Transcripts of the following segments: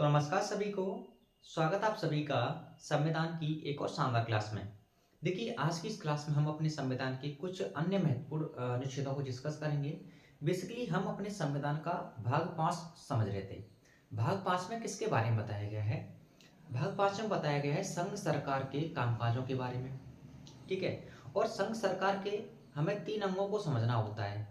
तो नमस्कार सभी को। स्वागत आप सभी का संविधान की एक और शानदार क्लास में। देखिए, आज की इस क्लास में हम अपने संविधान के कुछ अन्य महत्वपूर्ण अनुच्छेदों को डिस्कस करेंगे। बेसिकली हम अपने संविधान का भाग 5 समझ रहे थे। भाग 5 में किसके बारे में बताया गया है? भाग 5 में बताया गया है संघ सरकार के कामकाजों के बारे में। ठीक है। और संघ सरकार के हमें 3 अंगों को समझना होता है।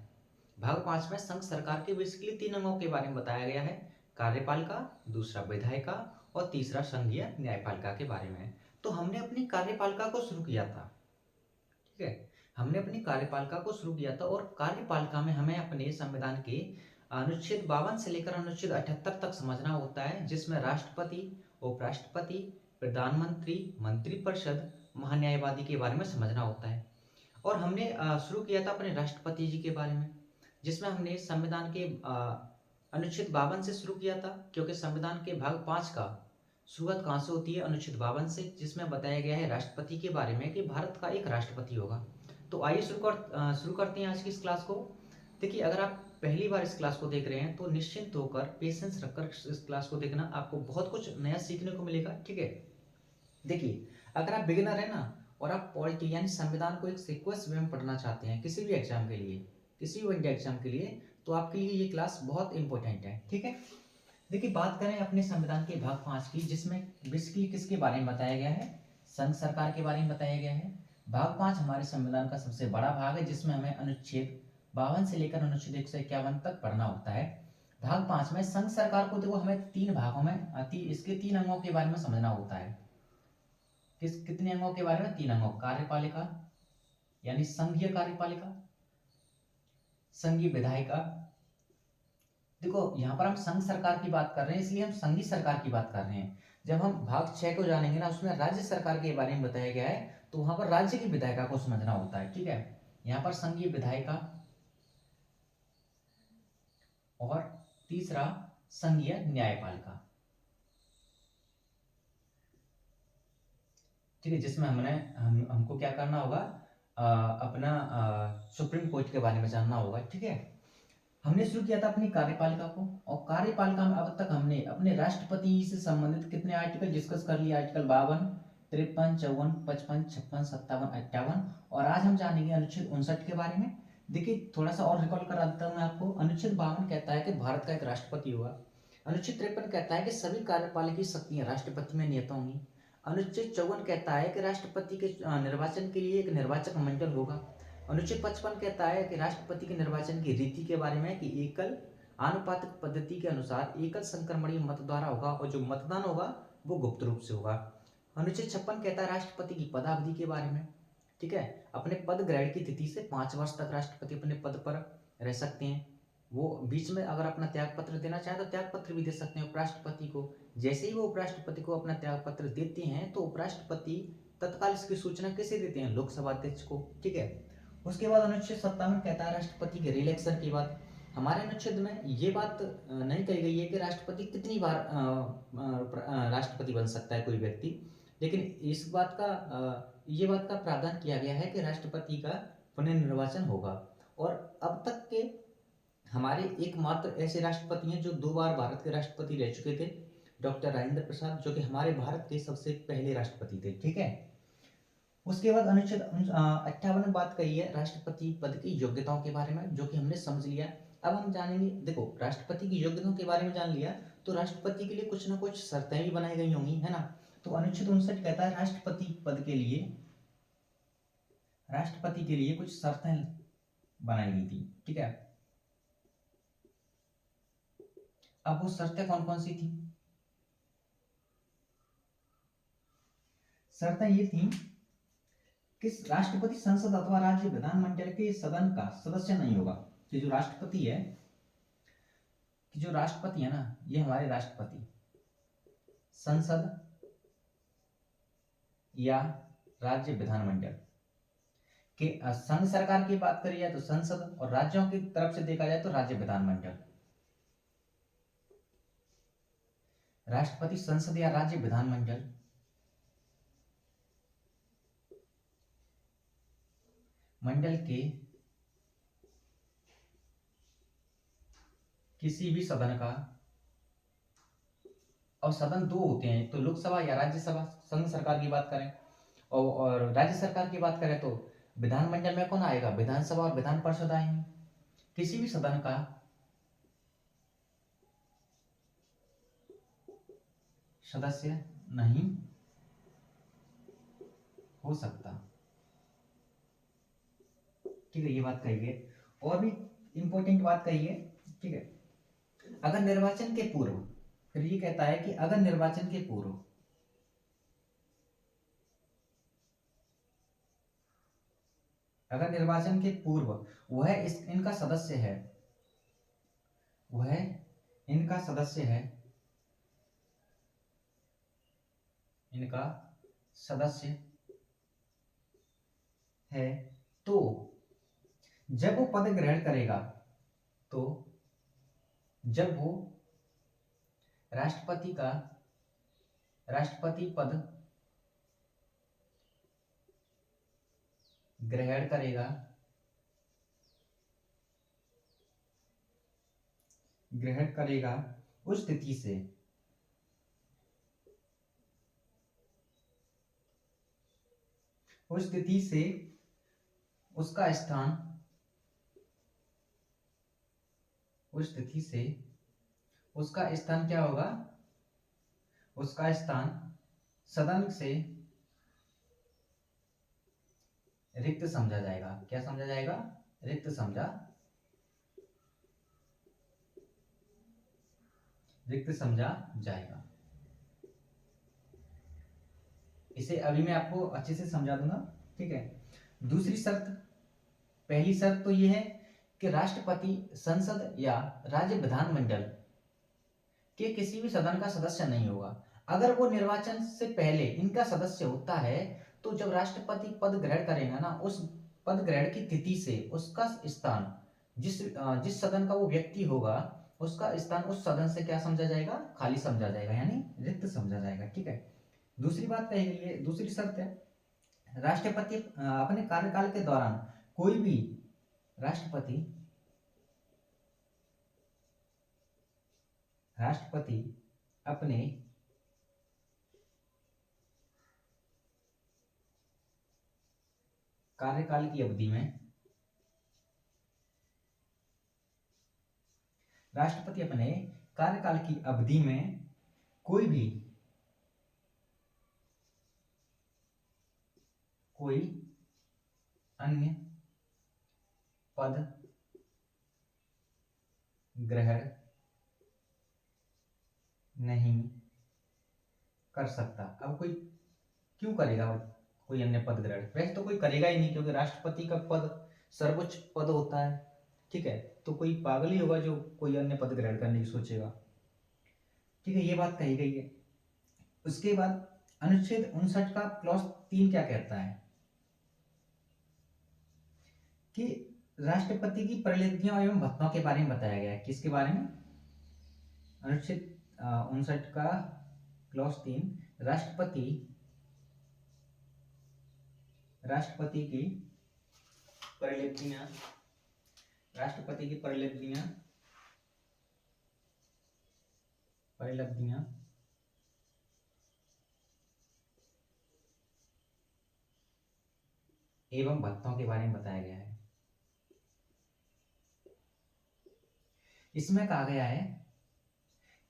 भाग 5 में संघ सरकार के बेसिकली 3 अंगों के बारे में बताया गया है। कार्यपालिका, दूसरा विधायिका और तीसरा संघीय न्यायपालिका के बारे में। तो हमने अपनी कार्यपालिका को शुरू किया था। ठीक है। हमने अपनी कार्यपालिका को शुरू किया था और कार्यपालिका में हमें अपने संविधान के अनुच्छेद 52 से लेकर अनुच्छेद 78 तक समझना होता है, जिसमें राष्ट्रपति, उपराष्ट्रपति, प्रधानमंत्री, मंत्रिपरिषद, महान्यायवादी के बारे में समझना होता है। और हमने शुरू किया था अपने राष्ट्रपति जी के बारे में, जिसमें हमने संविधान के अनुच्छेद 52 से शुरू किया था, क्योंकि संविधान के भाग 5 का शुरुआत कहाँ से होती है? अनुच्छेद 52 से, जिसमें बताया गया है राष्ट्रपति के बारे में कि भारत का एक राष्ट्रपति होगा। तो आइए शुरू करते हैं आज की इस क्लास को। देखिए, अगर आप पहली बार इस क्लास को देख रहे हैं तो निश्चिंत होकर पेशेंस रखकर इस क्लास को देखना, आपको बहुत कुछ नया सीखने को मिलेगा। ठीक है। देखिए, अगर आप बिगिनर है ना और आप पॉलिटी यानी संविधान को एक सीक्वेंस में पढ़ना चाहते हैं किसी भी एग्जाम के लिए, किसी भी इंडिया एग्जाम के लिए, तो आपके लिए ये क्लास बहुत इंपॉर्टेंट है। ठीक है। देखिए, बात करें अपने संविधान के भाग 5 की, जिसमें बेसिकली किसके बारे में बताया गया है? संघ सरकार के बारे में बताया गया है। भाग 5 हमारे संविधान का सबसे बड़ा भाग है, जिसमें हमें अनुच्छेद 52 से लेकर अनुच्छेद 151 तक पढ़ना होता है। भाग 5 में संघ सरकार को देखो हमें 3 भागों में इसके 3 अंगों के बारे में समझना होता है। कितने अंगों के बारे में? 3 अंगों। कार्यपालिका यानी संघीय कार्यपालिका, संघीय विधायिका। देखो, यहाँ पर हम संघ सरकार की बात कर रहे हैं, इसलिए हम संघीय सरकार की बात कर रहे हैं। जब हम भाग 6 को जानेंगे ना, उसमें राज्य सरकार के बारे में बताया गया है, तो वहां पर राज्य की विधायिका को समझना होता है। ठीक है। यहाँ पर संघीय विधायिका और तीसरा संघीय न्यायपालिका। ठीक है। जिसमें हमको क्या करना होगा? अपना सुप्रीम कोर्ट के बारे में जानना होगा। ठीक है। हमने शुरू किया था अपनी कार्यपालिका को, और कार्यपालिका में अब तक हमने अपने राष्ट्रपति से संबंधित कितने आर्टिकल डिस्कस कर लिए? आर्टिकल 52, 53, 54, 55, 56, 57, 58। और आज हम जानेंगे अनुच्छेद 59 के बारे में। देखिए, थोड़ा सा और रिकॉल करा देता हूं मैं आपको। अनुच्छेद 52 कहता है कि भारत का एक राष्ट्रपति होगा। अनुच्छेद 53 कहता है कि सभी कार्यपालिकीय शक्तियां राष्ट्रपति में नियत होंगी। अनुच्छेद 54 कहता है कि राष्ट्रपति के निर्वाचन के लिए एक निर्वाचक मंडल होगा। अनुच्छेद 55 कहता है कि राष्ट्रपति के निर्वाचन की रीति के बारे में कि एकल आनुपातिक पद्धति के अनुसार एकल संक्रमणीय मत द्वारा होगा, और जो मतदान होगा वो गुप्त रूप से होगा। अनुच्छेद 56 कहता है राष्ट्रपति की पदावधि के बारे में। ठीक है। अपने पद ग्रहण की तिथि से 5 वर्ष तक राष्ट्रपति अपने पद पर रह सकते हैं। वो बीच में अगर अपना त्याग पत्र देना चाहे तो त्याग पत्र भी दे सकते हैं उपराष्ट्रपति को। जैसे ही वो उपराष्ट्रपति को अपना त्याग पत्र देते हैं तो उपराष्ट्रपति तत्काल इसकी सूचना किसे देते हैं? लोकसभा अध्यक्ष को। ठीक है। उसके बाद अनुच्छेद 57 कहता है राष्ट्रपति के रिलेक्शन की बात। हमारे अनुच्छेद में ये बात नहीं कही गई है कि राष्ट्रपति कितनी बार राष्ट्रपति बन सकता है कोई व्यक्ति, लेकिन ये बात का प्रावधान किया गया है कि राष्ट्रपति का पुनर्निर्वाचन होगा। और अब तक के हमारे एकमात्र ऐसे राष्ट्रपति हैं जो 2 बार भारत के राष्ट्रपति रह चुके थे, डॉक्टर राजेंद्र प्रसाद, जो कि हमारे भारत के सबसे पहले राष्ट्रपति थे। ठीक है। उसके बाद अनुच्छेद 58 में बात कही है राष्ट्रपति पद की योग्यताओं के बारे में, जो कि हमने समझ लिया। अब हम जानेंगे, देखो, राष्ट्रपति की योग्यताओं के बारे में जान लिया तो राष्ट्रपति के लिए कुछ ना कुछ शर्तें भी बनाई गई होंगी, है ना? तो अनुच्छेद 59 कहता है राष्ट्रपति पद के लिए, राष्ट्रपति के लिए कुछ शर्तें बनाई गई थी। ठीक है। अब वो शर्तें कौन कौन सी थी? शर्तें ये थी कि राष्ट्रपति संसद अथवा राज्य विधानमंडल के सदन का सदस्य नहीं होगा। कि जो राष्ट्रपति है ना, ये हमारे राष्ट्रपति संसद या राज्य विधानमंडल के संघ सरकार की बात करी जाए तो संसद, और राज्यों की तरफ से देखा जाए तो राज्य विधानमंडल। राष्ट्रपति संसद या राज्य विधानमंडल मंडल के किसी भी सदन का अब सदन दो होते हैं, एक तो लोकसभा या राज्यसभा, संघ सरकार की बात करें, और राज्य सरकार की बात करें तो विधानमंडल में कौन आएगा, विधानसभा और विधान परिषद आएंगे। किसी भी सदन का सदस्य नहीं हो सकता, ठीक है, ये बात कही है। और भी इंपॉर्टेंट बात कही है, ठीक है, अगर निर्वाचन के पूर्व, फिर ये कहता है कि अगर निर्वाचन के पूर्व वह इनका सदस्य है, वह इनका सदस्य है, इनका सदस्य है, तो जब वो पद ग्रहण करेगा, तो जब वो राष्ट्रपति पद ग्रहण करेगा, उस स्थिति से उसका स्थान क्या होगा, उसका स्थान सदन से रिक्त समझा जाएगा। क्या समझा जाएगा, रिक्त समझा जाएगा। इसे अभी मैं आपको अच्छे से समझा दूंगा, ठीक है। दूसरी शर्त, पहली शर्त तो ये है कि राष्ट्रपति संसद या राज्य विधानमंडल के किसी भी सदन का सदस्य नहीं होगा। अगर वो निर्वाचन से पहले इनका सदस्य होता है, तो जब राष्ट्रपति पद ग्रहण करेगा ना, उस पद ग्रहण की तिथि से उसका स्थान, जिस सदन का वो व्यक्ति होगा, उसका स्थान उस सदन से क्या समझा जाएगा, खाली समझा जाएगा, यानी रिक्त समझा जाएगा, ठीक है। दूसरी बात कही गई है, दूसरी शर्त है, राष्ट्रपति अपने कार्यकाल के दौरान कोई भी राष्ट्रपति अपने कार्यकाल की अवधि में कोई अन्य पद ग्रहण नहीं कर सकता। अब कोई क्यों करेगा कोई अन्य पद ग्रहण, वैसे तो कोई करेगा ही नहीं, क्योंकि राष्ट्रपति का पद सर्वोच्च पद होता है, ठीक है। तो कोई पागल ही होगा जो कोई अन्य पद ग्रहण करने की सोचेगा, ठीक है, ये बात कही गई है। उसके बाद अनुच्छेद 59 का क्लॉज 3 क्या कहता है कि राष्ट्रपति की प्रलितियों एवं भत्तों के बारे में बताया गया है। किसके बारे में, अनुच्छेद 59 का क्लॉज 3, राष्ट्रपति की प्रलितियां एवं भत्तों के बारे में बताया गया है। इसमें कहा गया है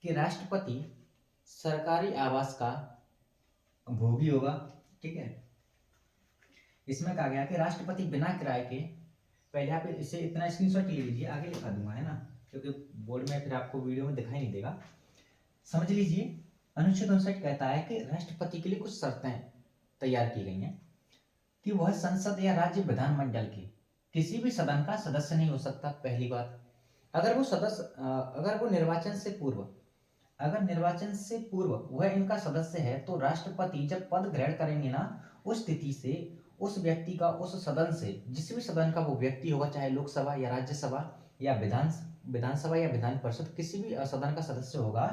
कि राष्ट्रपति सरकारी आवास का भोगी होगा, ठीक है। इसमें कहा गया कि राष्ट्रपति बिना किराए के, पहले आप इसे इतना स्क्रीनशॉट ले लीजिए, आगे लिखा दूंगा, है ना, क्योंकि बोर्ड में फिर आपको वीडियो में दिखाई नहीं देगा। समझ लीजिए, अनुच्छेद 59 कहता है कि राष्ट्रपति के लिए कुछ शर्तें तैयार की गई हैं कि वह संसद या राज्य विधानमंडल के किसी भी सदन का सदस्य नहीं हो सकता। पहली बात, अगर वो निर्वाचन से पूर्व वह इनका सदस्य है, तो राष्ट्रपति जब पद ग्रहण करेंगे ना, उस स्थिति से उस व्यक्ति का उस सदन से, जिस भी सदन का वो व्यक्ति होगा, चाहे लोकसभा या राज्यसभा या विधानसभा या विधान परिषद, किसी भी सदन का सदस्य होगा,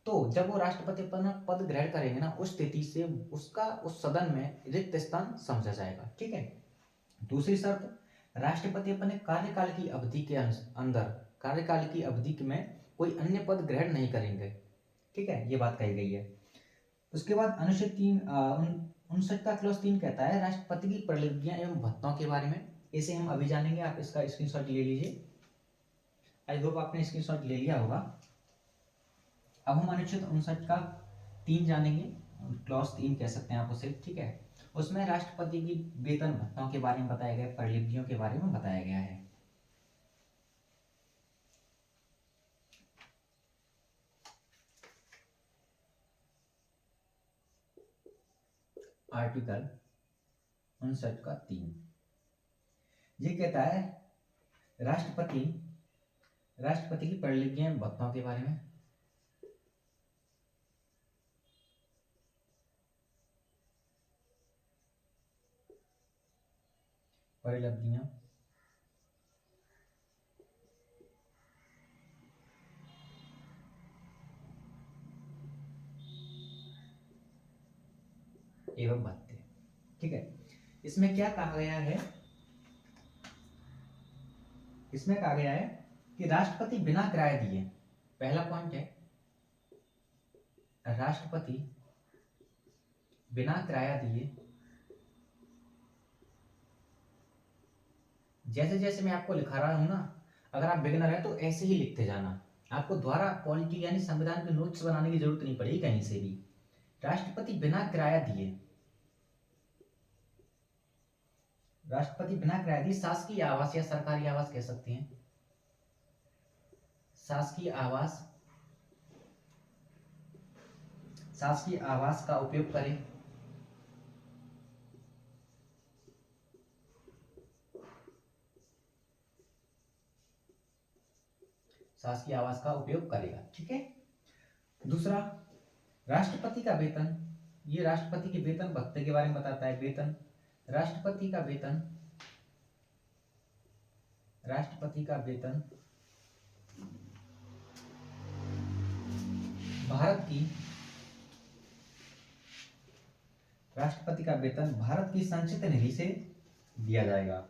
तो जब वो राष्ट्रपति पद ग्रहण करेंगे ना, उस स्थिति से उसका उस सदन में रिक्त स्थान समझा जाएगा, ठीक है। दूसरी शर्त, राष्ट्रपति अपने कार्यकाल की अवधि में कोई अन्य पद ग्रहण नहीं करेंगे, ठीक है, ये बात कही गई है। उसके बाद अनुच्छेद 59 का क्लॉज 3 कहता है राष्ट्रपति की प्रालिब्धियां एवं भत्तों के बारे में। इसे हम अभी जानेंगे, आप इसका स्क्रीनशॉट ले लीजिए। आई होप आपने स्क्रीनशॉट ले लिया होगा। अब हम अनुच्छेद 59 का 3 जानेंगे, क्लॉज 3 कह सकते हैं आप उसे, ठीक है। उसमें राष्ट्रपति की वेतन भत्तों के बारे में बताया गया, प्रालिब्धियों के बारे में बताया गया है। आर्टिकल 59 का 3 ये कहता है राष्ट्रपति राष्ट्रपति की प्रालिब्धियां भत्तों के बारे में। परिलब्धियां एवं भत्ते, ठीक है। इसमें क्या कहा गया है, इसमें कहा गया है कि राष्ट्रपति बिना किराए दिए, पहला पॉइंट है राष्ट्रपति बिना किराया दिए, जैसे जैसे मैं आपको लिखा रहा हूं ना, अगर आप बिगिनर है तो ऐसे ही लिखते जाना, आपको द्वारा पॉलिटी यानी संविधान के नोट्स बनाने की जरूरत नहीं पड़ेगी कहीं से भी। राष्ट्रपति बिना किराया दिए, राष्ट्रपति बिना किराया दिए शासकीय आवास या सरकारी आवास कह सकते हैं, शासकीय आवास, शासकीय आवास का उपयोग करें, शासकीय आवास का उपयोग करेगा, ठीक है। दूसरा, राष्ट्रपति का वेतन, ये राष्ट्रपति के वेतन भत्ते के बारे में बताता है। वेतन, राष्ट्रपति का वेतन, राष्ट्रपति का वेतन भारत की, राष्ट्रपति का वेतन भारत की संचित निधि से दिया जाएगा।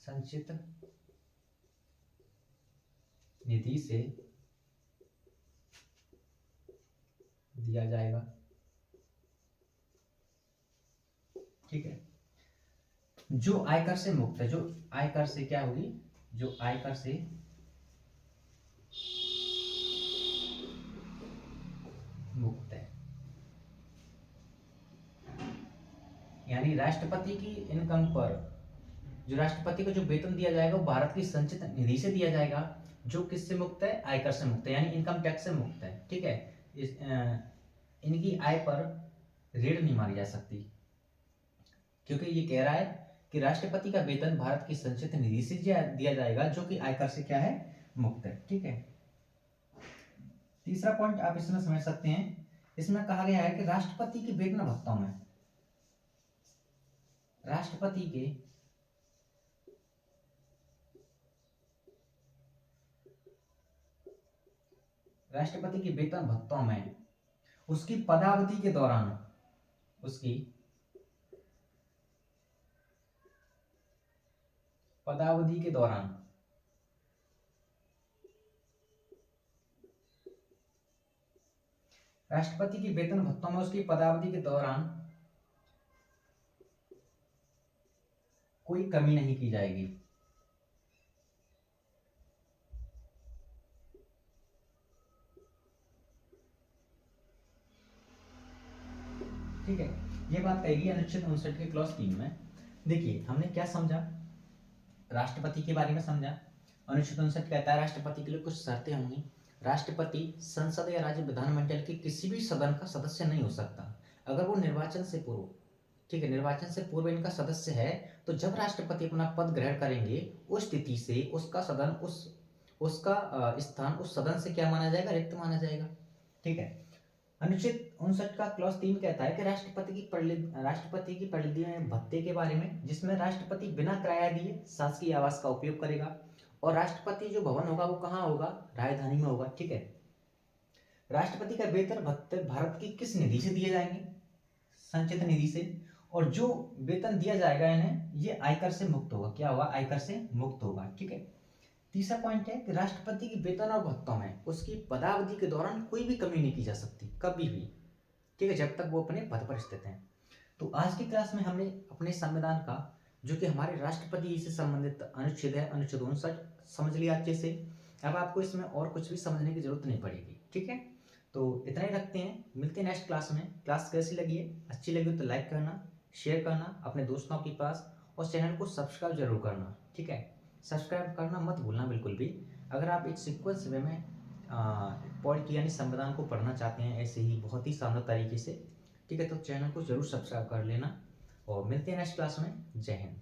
संचित निधि से दिया जाएगा, ठीक है। जो आयकर से मुक्त है, जो आयकर से क्या होगी, जो आयकर से मुक्त है, यानी राष्ट्रपति की इनकम पर, जो राष्ट्रपति को जो वेतन दिया जाएगा वो भारत की संचित निधि से दिया जाएगा, जो किससे मुक्त है, आयकर से मुक्त है, यानी इनकम टैक्स से मुक्त है, ठीक है। इनकी आय पर रेड नहीं मारी जा सकती, क्योंकि ये कह रहा है कि राष्ट्रपति का वेतन भारत की संचित निधि से दिया जाएगा, जो कि आयकर से क्या है, मुक्त है, ठीक है। तीसरा पॉइंट आप इसमें समझ सकते हैं, इसमें कहा गया है कि राष्ट्रपति के वेतन भत्तों में, राष्ट्रपति के राष्ट्रपति के वेतन भत्तों में उसकी पदावधि के दौरान, उसकी पदावधि के दौरान राष्ट्रपति की वेतन भत्तों में उसकी पदावधि के दौरान कोई कमी नहीं की जाएगी, ठीक है। ये बात कहेगी अनुच्छेद 59 के क्लॉज 3 में। देखिए हमने क्या समझा, राष्ट्रपति के बारे में समझा। अनुच्छेद 59 कहता है राष्ट्रपति के लिए कुछ शर्तें होंगी। राष्ट्रपति संसद या राज्य विधानमंडल के किसी भी सदन का सदस्य नहीं हो सकता अगर वो निर्वाचन से पूर्व, ठीक है, निर्वाचन से पूर्व इनका सदस्य है। तो जब राष्ट्रपति अपना पद ग्रहण करेंगे उस स्थिति से उसका सदन, उसका स्थान उस सदन से क्या माना जाएगा, रिक्त माना जाएगा, ठीक है। अनुच्छेद 59 का क्लॉज 3 कहता है कि राष्ट्रपति की परिधियां भत्ते के बारे में, जिसमें राष्ट्रपति बिना किराया दिए शासकीय आवास का उपयोग करेगा, और राष्ट्रपति जो भवन होगा वो कहाँ होगा, राजधानी में होगा, ठीक है। राष्ट्रपति का वेतन भत्ते भारत की किस निधि से दिए जाएंगे, संचित निधि से, और जो वेतन दिया जाएगा इन्हें, ये आयकर से मुक्त होगा, क्या होगा, आयकर से मुक्त होगा, ठीक है। तीसरा पॉइंट है कि राष्ट्रपति के वेतन और भत्तों में उसकी पदावधि के दौरान कोई भी कमी नहीं की जा सकती, कभी भी। ठीक है, जब तक वो अपने पद पर स्थित हैं। तो आज की क्लास में हमने अपने संविधान का, जो कि हमारे राष्ट्रपति से संबंधित अनुच्छेद है, अनुच्छेद 59 समझ लिया अच्छे से। अब आपको इसमें और कुछ भी समझने की जरूरत नहीं पड़ेगी। ठीक है, तो इतना ही रखते हैं, मिलते हैं नेक्स्ट क्लास में। क्लास कैसी लगी है? अच्छी लगी हो तो लाइक करना, शेयर करना अपने दोस्तों के पास, और चैनल को सब्सक्राइब जरूर करना। ठीक है, सब्सक्राइब करना मत भूलना बिल्कुल भी। अगर आप एक सीक्वेंस वे में पॉलिटी यानी संविधान को पढ़ना चाहते हैं ऐसे ही बहुत ही शानदार तरीके से, ठीक है, तो चैनल को जरूर सब्सक्राइब कर लेना। और मिलते हैं नेक्स्ट क्लास में। जय हिंद।